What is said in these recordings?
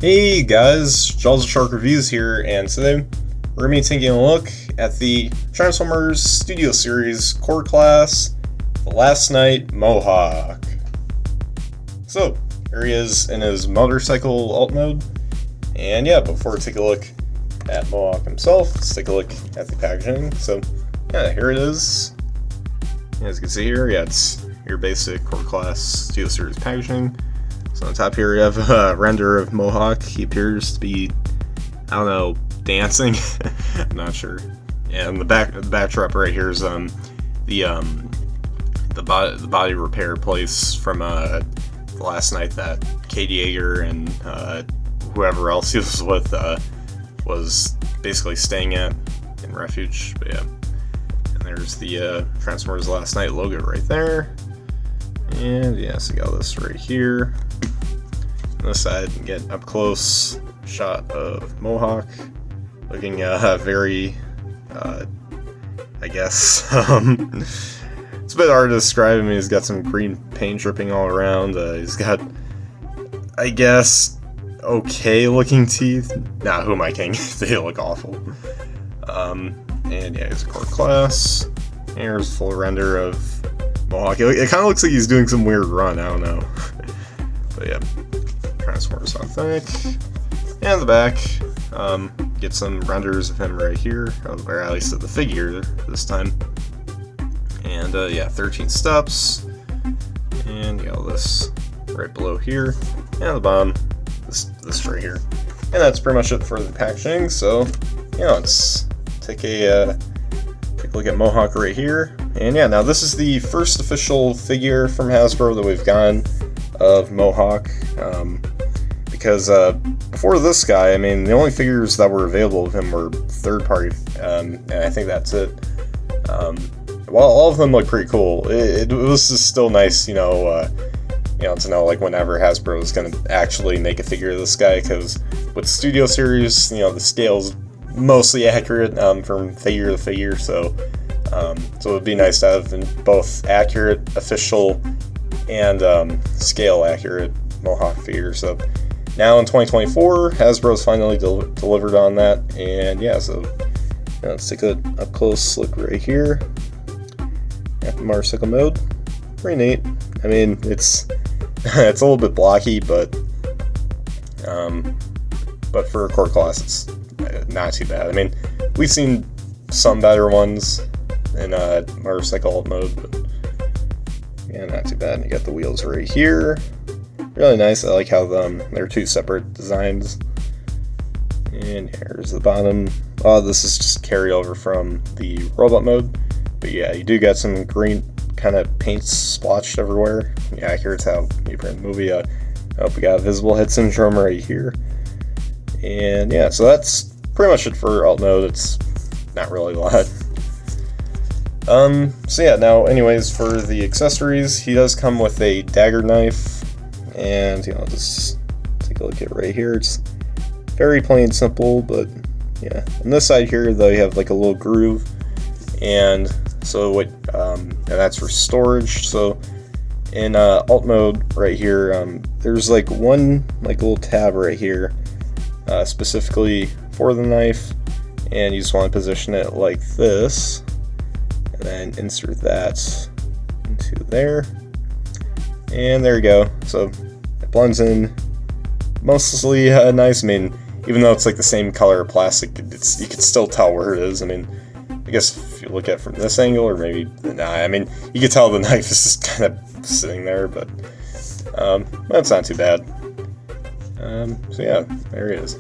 Hey guys, Jaws of Shark Reviews here, and today we're going to be taking a look at the Transformers Studio Series Core Class, The Last Knight Mohawk. So, here he is in his motorcycle alt mode, and yeah, before we take a look at Mohawk himself, let's take a look at the packaging. So, yeah, here it is. As you can see here, yeah, it's your basic Core Class Studio Series packaging. So on top here you have a render of Mohawk. He appears to be, I don't know, dancing. I'm not sure. Yeah, and the backdrop right here is the body repair place from the last night that Katie Yeager and whoever else he was with was basically staying at in Refuge. But yeah, and there's the Transformers Last Night logo right there. And yeah, so you got this right here. On this side, you get up close shot of Mohawk, looking very, I guess, it's a bit hard to describe him. He's got some green paint dripping all around. He's got, I guess, okay looking teeth. Nah, who am I kidding? They look awful. And yeah, he's a Core Class. Here's a full render of Mohawk. It kind of looks like he's doing some weird run, I don't know. But yeah, Transformers Authentic. And the back, get some renders of him right here, or at least of the figure this time. And yeah, 13 steps. And you got this right below here. And the bottom, this right here. And that's pretty much it for the packaging. So, yeah, let's take a look at Mohawk right here. And yeah, now this is the first official figure from Hasbro that we've gotten of Mohawk, because before this guy, I mean, the only figures that were available of him were third party, and I think that's it. Well, all of them look pretty cool. It was just still nice, to know like whenever Hasbro is going to actually make a figure of this guy, because with Studio Series, the scale's mostly accurate from figure to figure, so it would be nice to have both accurate, official, and scale accurate Mohawk figure. So now in 2024, Hasbro's finally delivered on that, and yeah, so let's take a up close look right here at the motorcycle mode. Pretty neat. I mean, it's it's a little bit blocky, but for a Core Class, it's not too bad. I mean, we've seen some better ones in motorcycle alt mode, but yeah, not too bad. And you got the wheels right here. Really nice. I like how they're two separate designs. And here's the bottom. Oh, this is just carryover from the robot mode. But yeah, you do get some green kind of paint splotched everywhere. Yeah, accurate to how you print the movie. I hope we got visible head syndrome right here. And yeah, so that's pretty much it for alt mode. It's not really a lot. So yeah, now anyways, for the accessories, he does come with a dagger knife, and just take a look at right here. It's very plain simple, but yeah. On this side here, though, you have like a little groove, and so and that's for storage. So in alt mode right here, there's like one little tab right here, specifically for the knife, and you just want to position it like this. And then insert that into there, and there you go. So it blends in mostly nice. I mean, even though it's like the same color of plastic, you can still tell where it is. I mean, I guess if you look at it from this angle, or maybe I mean, you can tell the knife is just kind of sitting there, but that's not too bad. So yeah, there it is.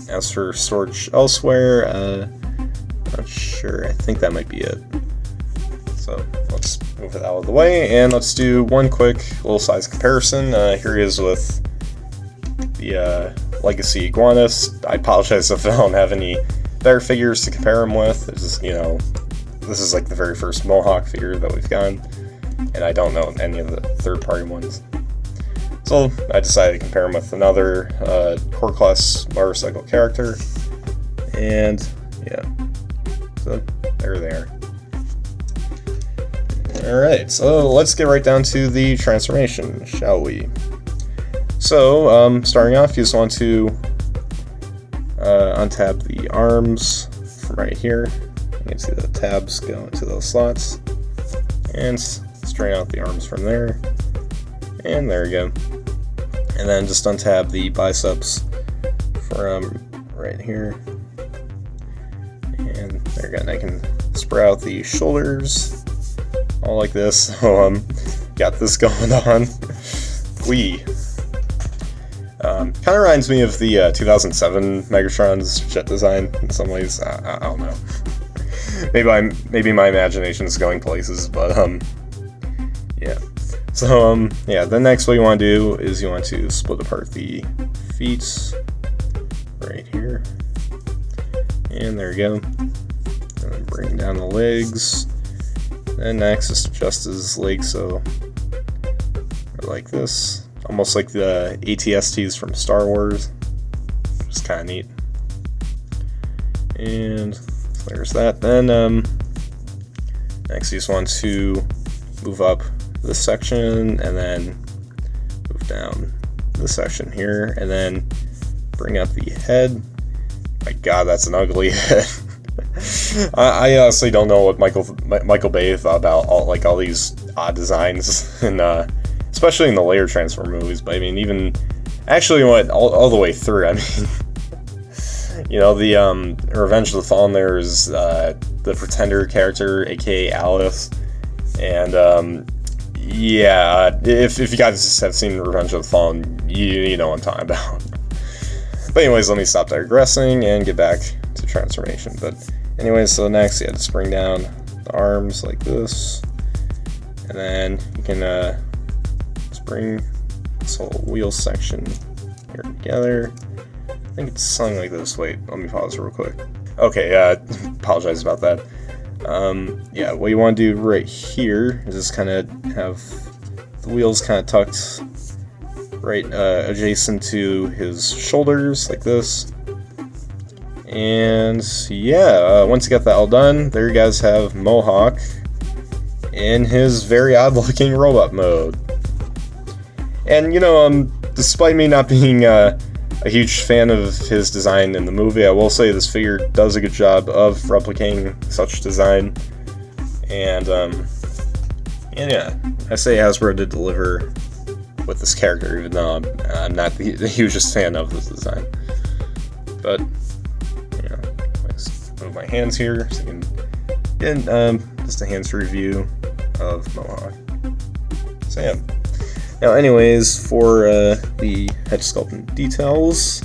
As for storage elsewhere, not sure. I think that might be it. So let's move it out of the way, and let's do one quick little size comparison. Here he is with the Legacy Iguanas. I apologize if I don't have any better figures to compare him with. It's just, this is like the very first Mohawk figure that we've gotten, and I don't know any of the third-party ones. So I decided to compare him with another Core Class motorcycle character, and yeah. So there they are. Alright, so let's get right down to the transformation, shall we? So, starting off, you just want to untab the arms from right here. You can see the tabs go into those slots. And straighten out the arms from there. And there we go. And then just untab the biceps from right here. And there we go. And I can spread out the shoulders all like this. So, got this going on. Kind of reminds me of the 2007 Megatron's jet design in some ways. I don't know. Maybe my imagination is going places, but yeah. So yeah. The next what you want to do is you want to split apart the feet right here, and there you go. And then bring down the legs. And next, just adjust his legs so like this. Almost like the ATSTs from Star Wars. Just kind of neat. And there's that. Then next you just want to move up this section and then move down this section here and then bring up the head. My god, that's an ugly head. I honestly don't know what Michael Bay thought about all these odd designs and especially in the later Transformer movies, but I mean, even actually went all the way through. I mean, you know, the Revenge of the Fallen, there's the Pretender character, aka Alice, and yeah, if you guys have seen Revenge of the Fallen, you know what I'm talking about. But anyways, let me stop digressing and get back to transformation. But anyways, so next, yeah, just bring down the arms like this, and then you can bring this whole wheel section here together. I think it's something like this. Wait, let me pause real quick. Okay, apologize about that. Yeah, what you want to do right here is just kind of have the wheels kind of tucked right adjacent to his shoulders like this. And yeah, once you got that all done, there you guys have Mohawk in his very odd looking robot mode. And, you know, despite me not being a huge fan of his design in the movie, I will say this figure does a good job of replicating such design. And yeah, I say Hasbro did deliver with this character, even though I'm not the hugest fan of this design. But, you know, let's move my hands here so you can get just a hands review of Mohawk. So yeah. Now, anyways, for the head sculpt and details,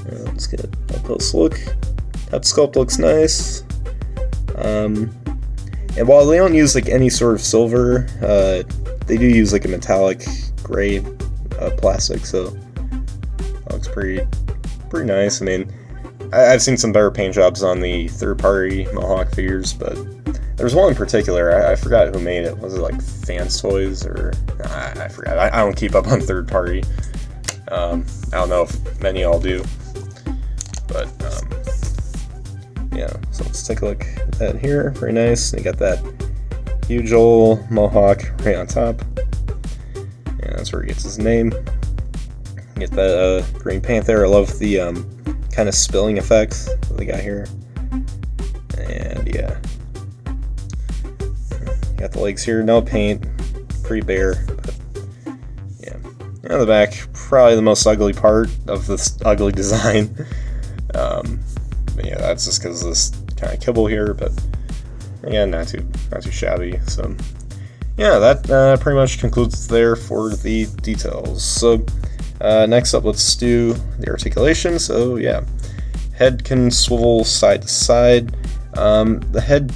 let's get a close look. Head sculpt looks nice, and while they don't use like any sort of silver, they do use like a metallic gray plastic, so that looks pretty nice. I mean, I've seen some better paint jobs on the third-party Mohawk figures, but there's one in particular, I forgot who made it. Was it like Fans Toys or I forgot. I don't keep up on third party. I don't know if many all do, but yeah. So let's take a look at that here. Very nice. They got that huge old Mohawk right on top, and that's where he gets his name. Get that Green Panther. I love the kind of spilling effect that they got here, and yeah. Got the legs here, no paint, pretty bare, but yeah. On the back, probably the most ugly part of this ugly design. But yeah, that's just because of this kind of kibble here, but again, not too shabby. So yeah, that pretty much concludes there for the details. So next up, let's do the articulation. So yeah, head can swivel side to side. The head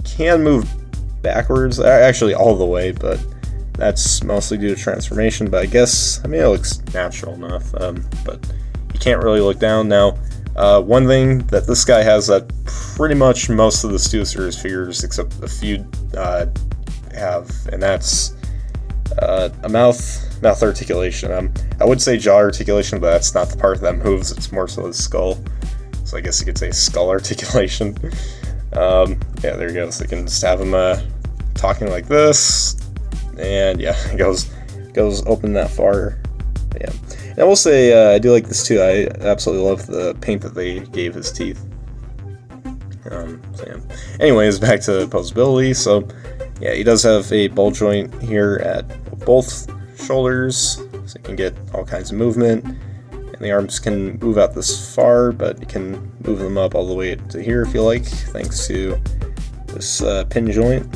can move backwards, actually all the way, but that's mostly due to transformation. But I guess, I mean, it looks natural enough, but you can't really look down. Now, one thing that this guy has that pretty much most of the Steel Series figures, except a few, have, and that's a mouth articulation. I would say jaw articulation, but that's not the part that moves, it's more so the skull. So I guess you could say skull articulation. Yeah, there you go. So you can just have him talking like this, and yeah, it goes open that far Yeah. And I will say, I do like this too. I absolutely love the paint that they gave his teeth. So yeah. Anyways, back to posability. So, yeah, he does have a ball joint here at both shoulders, so you can get all kinds of movement. And the arms can move out this far, but you can move them up all the way to here if you like, thanks to this pin joint.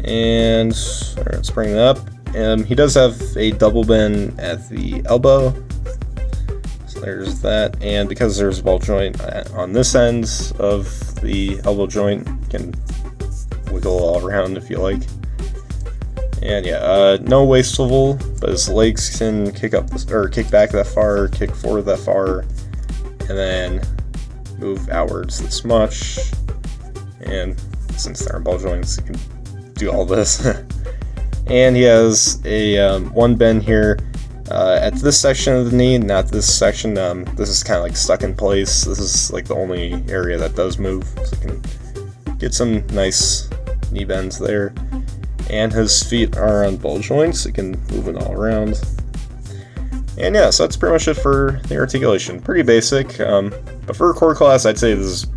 And let's bring it up. He does have a double bend at the elbow. So there's that. And because there's a ball joint on this end of the elbow joint, you can wiggle all around if you like. And yeah, no waist swivel, but his legs can kick back that far, kick forward that far, and then move outwards this much. And since they're ball joints, you can do all this. And he has a one bend here at this section of the knee, not this section. This is kind of like stuck in place. This is like the only area that does move, so you can get some nice knee bends there. And his feet are on ball joints, so you can move it all around. And yeah, so that's pretty much it for the articulation. Pretty basic, but for a core class, I'd say this is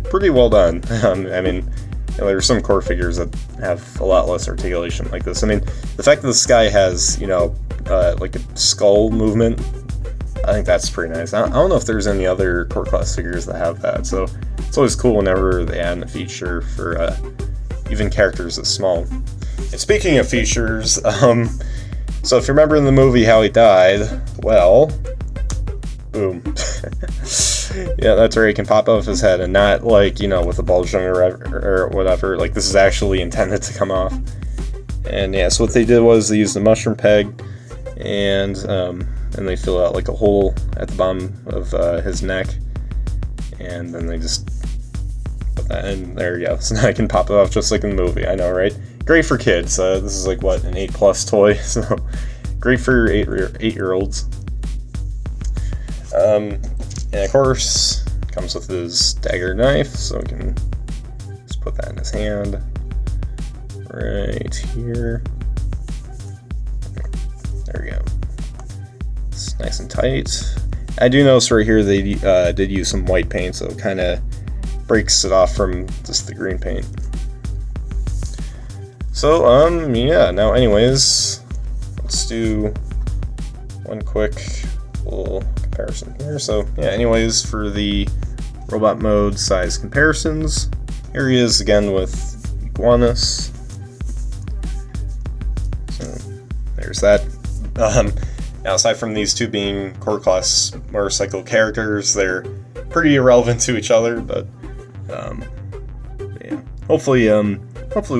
pretty well done. I mean, there's some core figures that have a lot less articulation like this. I mean, the fact that this guy has, like a skull movement, I think that's pretty nice. I don't know if there's any other core class figures that have that, so it's always cool whenever they add a feature for even characters this small. And speaking of features, so if you remember in the movie how he died, well, boom. Yeah, that's where he can pop off his head, and not like, with a ball joint or whatever. Like, this is actually intended to come off. And yeah, so what they did was they used the mushroom peg, and they fill out like a hole at the bottom of his neck, and then they just put that in. There you go. So now I can pop it off just like in the movie. I know, right? Great for kids. This is like, what, an 8+ toy? So great for 8-year-olds. And of course, comes with his dagger knife, so we can just put that in his hand right here. There we go. It's nice and tight. I do notice right here they did use some white paint, so it kind of breaks it off from just the green paint. So, yeah, now anyways, let's do one quick little comparison here. So, yeah, anyways, for the robot mode size comparisons, here he is again with Iguanus. So, there's that. Now, aside from these two being core class motorcycle characters, they're pretty irrelevant to each other, but, yeah, hopefully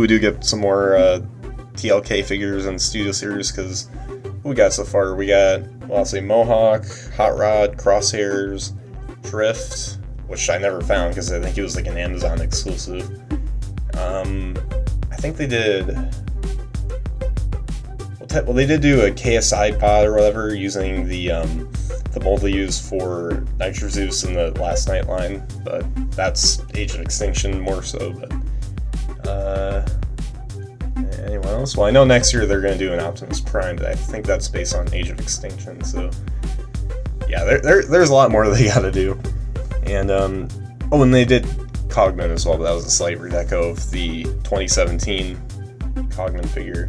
we do get some more TLK figures in Studio Series, because we got so far, we got, well, I'll say Mohawk, Hot Rod, Crosshairs, Drift, which I never found because I think it was like an Amazon exclusive. I think they did, well, they did do a KSI pod or whatever using the mold they used for Nitro Zeus in the Last Night line, but that's Age of Extinction more so. But anyone else? Well, I know next year they're going to do an Optimus Prime, but I think that's based on Age of Extinction. So yeah, there's a lot more they got to do. And and they did Cogman as well, but that was a slight redeco of the 2017 Cogman figure.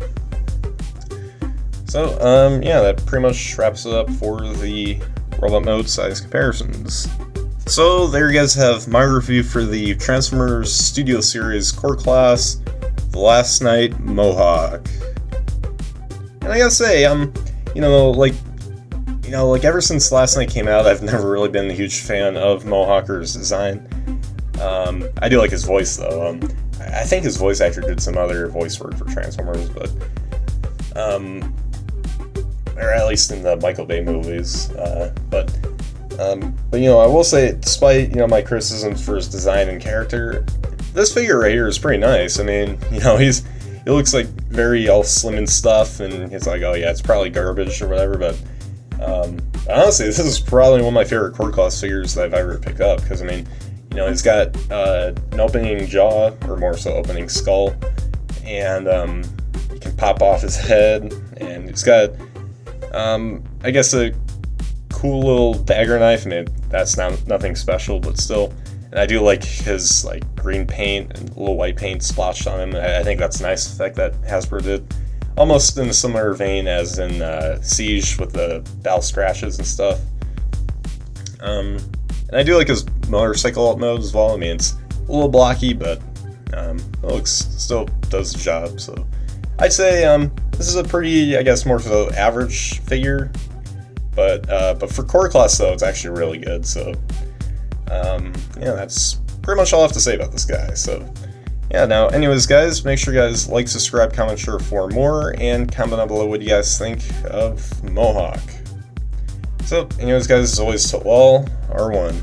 So yeah, that pretty much wraps it up for the robot mode size comparisons. So there you guys have my review for the Transformers Studio Series Core Class, The Last Night Mohawk. And I gotta say, like ever since Last Night came out, I've never really been a huge fan of Mohawker's design. I do like his voice though. I think his voice actor did some other voice work for Transformers, but or at least in the Michael Bay movies. But I will say, despite my criticisms for his design and character, this figure right here is pretty nice. I mean, he looks like very all slim and stuff, and it's like, oh yeah, it's probably garbage or whatever. But honestly, this is probably one of my favorite core class figures that I've ever picked up, because I mean, he's got an opening jaw, or more so opening skull, and he can pop off his head, and he's got I guess a cool little dagger knife. I mean, that's nothing special, but still. And I do like his like green paint and a little white paint splotched on him. I think that's a nice effect that Hasbro did. Almost in a similar vein as in Siege with the battle scratches and stuff. And I do like his motorcycle alt mode as well. I mean, it's a little blocky, but it looks still does the job. So I'd say this is a pretty, I guess, more for the average figure. But for core class though, it's actually really good. So yeah, that's pretty much all I have to say about this guy. So yeah, now anyways guys, make sure you guys like, subscribe, comment, share for more, and comment down below what you guys think of Mohawk. So anyways guys, as always, to all, R1.